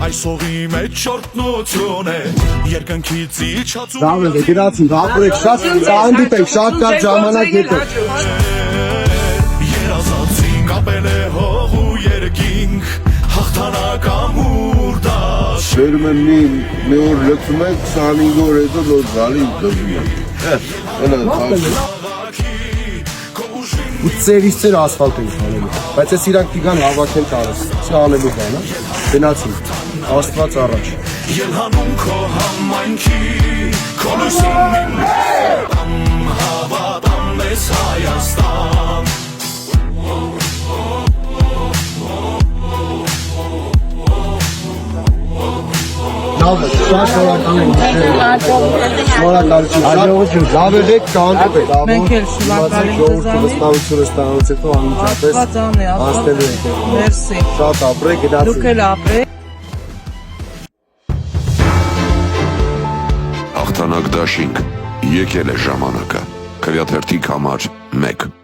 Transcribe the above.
Այսողի մեջ չորտնություն է երկնքից իջածում Դավը դերացին դապրեք շատ հանդիպեք շատ կար ժամանակ հետո երազածին կապել է հող ու երկինք հաղթանակ ամուր դաշ Վերում եմ մի օր լծում ենք 25 օր հետո նոր գալի դժվի ու ծեր ասֆալտ են անելու բայց ես իրանք կգան հավաքեն տարես սա անելու բան է գնացին Աստված առաջ Ելհանում քո համայնքի քո լույսին հավատամ ես Հայաստան Լավ է, շատ շնորհակալություն, լավ եղեք, կհանդիպեք, Մենք էլ շնորհակալ ենք վստահությունը ստանալուց հետո անմիջապես հասնելու ենք։ Մերսի։ Շատ ապրեք, գնացեք։ Դուք էլ ապրեք։ Հաղթանակ դաշինք, եկել է ժամանակը, Քվեաթերթիկ համար 1